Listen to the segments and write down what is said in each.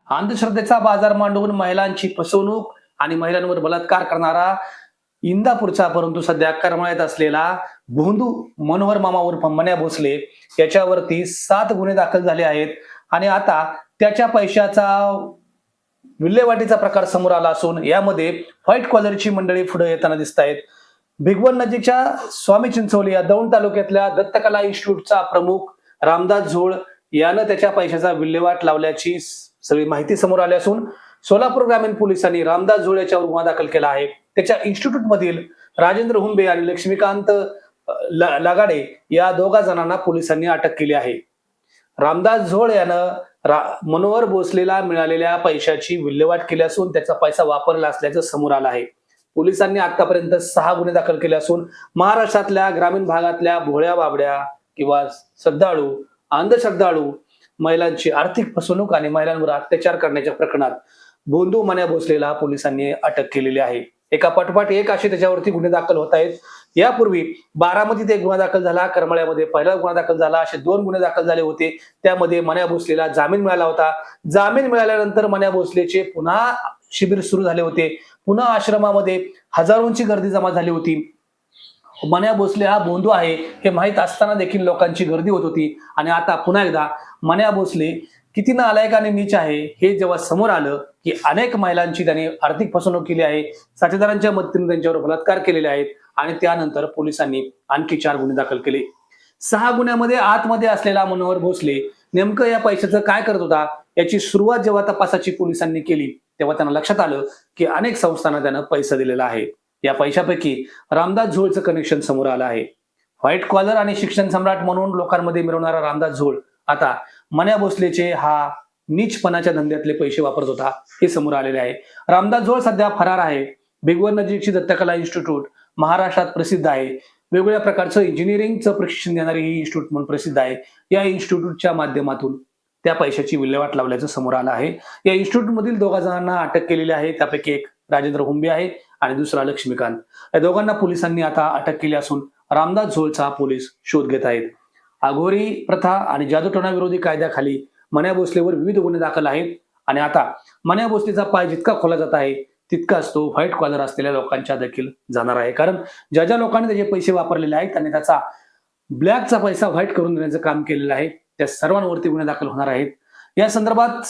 अंधश्रद्धेचा बाजार मांडून महिलांची फसवणूक आणि महिलांवर बलात्कार करणारा इंदापूरचा परंतु सध्या करमाळ्यात असलेला भोंदू मनोहर मामा उर्फ मन्या भोसले याच्यावरती 7 गुन्हे दाखल झाले आहेत आणि आता त्याच्या पैशाचा विल्हेवाटीचा प्रकार समोर आला असून यामध्ये व्हाईट कॉलरची मंडळी पुढे येताना दिसत आहेत. भिगवण नजीकच्या स्वामी चिंचोली या दौंड तालुक्यातल्या दत्तकला इन्स्टिट्यूटचा प्रमुख रामदास झोळ यानं त्याच्या पैशाचा विल्हेवाट लावल्याची सगळी माहिती समोर आली असून सोलापूर ग्रामीण पोलिसांनी रामदास झोळ याच्यावर गुन्हा दाखल केला आहे. त्याच्या इन्स्टिट्यूट मधील राजेंद्र हुंबे आणि लक्ष्मीकांत लगाडे या दोघा जणांना पोलिसांनी अटक केली आहे. रामदास झोळ यानं मनोहर भोसलेला मिळालेल्या पैशाची विल्हेवाट केली असून त्याचा पैसा वापरला असल्याचं समोर आलं आहे. पोलिसांनी आतापर्यंत 6 गुन्हे दाखल केले असून महाराष्ट्रातल्या ग्रामीण भागातल्या भोळ्या बाबड्या किंवा श्रद्धाळू अंधश्रद्धाळू महिलांची आर्थिक फसवणूक आणि महिलांवर अत्याचार करण्याच्या प्रकरणात भोंदू मन्या भोसलेला पोलिसांनी अटक केलेली आहे. एका पाठोपाठ एक असे त्याच्यावरती गुन्हे दाखल होत आहेत. यापूर्वी बारामतीत एक गुन्हा दाखल झाला, करमाळ्यामध्ये पहिला गुन्हा दाखल झाला, असे 2 गुन्हे दाखल झाले होते. त्यामध्ये मन्या भोसलेला जामीन मिळाला होता. जामीन मिळाल्यानंतर मन्या भोसलेचे पुन्हा शिबिर सुरू झाले होते. पुन्हा आश्रमामध्ये हजारोंची गर्दी जमा झाली होती. मन्या भोसले हा भोंदू आहे हे माहीत असताना देखील लोकांची गर्दी होत होती आणि आता पुन्हा एकदा मन्या भोसले किती नालायक आणि नीच आहे हे जेव्हा समोर आलं की अनेक महिलांची त्यांनी आर्थिक फसवणूक केली आहे, साथीदारांच्या मदतीने त्यांच्यावर बलात्कार केलेले आहेत आणि त्यानंतर पोलिसांनी आणखी 4 गुन्हे दाखल केले. 6 गुन्ह्यामध्ये आतमध्ये असलेला मनोहर भोसले नेमकं या पैशाचं काय करत होता याची सुरुवात जेव्हा तपासाची पोलिसांनी केली तेव्हा त्यांना लक्षात आलं की अनेक संस्थांना त्यानं पैसा दिलेला आहे. या पैशापैकी रामदास झोळचं कनेक्शन समोर आलं आहे. व्हाईट कॉलर आणि शिक्षण सम्राट म्हणून लोकांमध्ये मिरवणारा रामदास झोळ आता मन्या भोसलेचे हा नीचपणाच्या धंद्यातले पैसे वापरत होता हे समोर आलेले आहे. रामदास झोळ सध्या फरार आहे. भिगवण नजीकची दत्तकला इन्स्टिट्यूट महाराष्ट्रात प्रसिद्ध आहे. वेगवेगळ्या प्रकारचं इंजिनिअरिंगचं प्रशिक्षण देणारी ही इन्स्टिट्यूट म्हणून प्रसिद्ध आहे. या इन्स्टिट्यूटच्या माध्यमातून त्या पैशाची विल्हेवाट लावल्याचं समोर आलं आहे. या इन्स्टिट्यूट मधील 2 जणांना अटक केलेली आहे. त्यापैकी एक राजेंद्र हुंबे आहे आणि दुसरा लक्ष्मीकांत. या दोघांना पोलिसांनी आता अटक केली असून रामदास झोळचा पोलीस शोध घेत आहेत. अघोरी प्रथा आणि जादूटोणा विरोधी कायद्याखाली मन्या भोसलेवर विविध गुन्हे दाखल आहेत आणि आता मन्या भोसलेचा पाय जितका खोला जात आहे तितकाच तो व्हाईट कॉलर असलेल्या लोकांच्या देखील जाणार आहे. कारण ज्या ज्या लोकांनी त्याचे पैसे वापरलेले आहेत त्यांनी त्याचा ब्लॅकचा पैसा व्हाईट करून देण्याचं काम केलेलं आहे. त्या सर्वांवरती गुन्हे दाखल होणार आहेत. या संदर्भात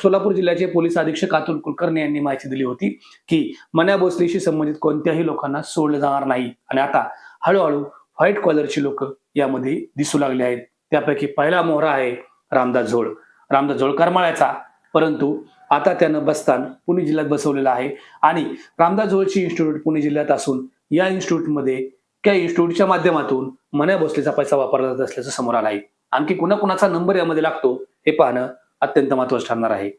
सोलापूर जिल्ह्याचे पोलीस अधीक्षक अतुल कुलकर्णी यांनी माहिती दिली होती की मन्या भोसलेशी संबंधित कोणत्याही लोकांना सोडलं जाणार नाही आणि आता हळूहळू व्हाईट कॉलरची लोक यामध्ये दिसू लागले आहेत. त्यापैकी पहिला मोहरा आहे रामदास झोळ. रामदास झोळ करमाळ्याचा, परंतु आता त्यानं बस्तान पुणे जिल्ह्यात बसवलेलं आहे आणि रामदास झोळची इन्स्टिट्यूट पुणे जिल्ह्यात असून या इन्स्टिट्यूटमध्ये त्या इन्स्टिट्यूटच्या माध्यमातून मन्या भोसलेचा पैसा वापरला जात असल्याचं समोर आलं आहे. आणखी कुणाचा नंबर यामध्ये लागतो हे पाहणं अत्यंत महत्त्वाचं ठरणार आहे.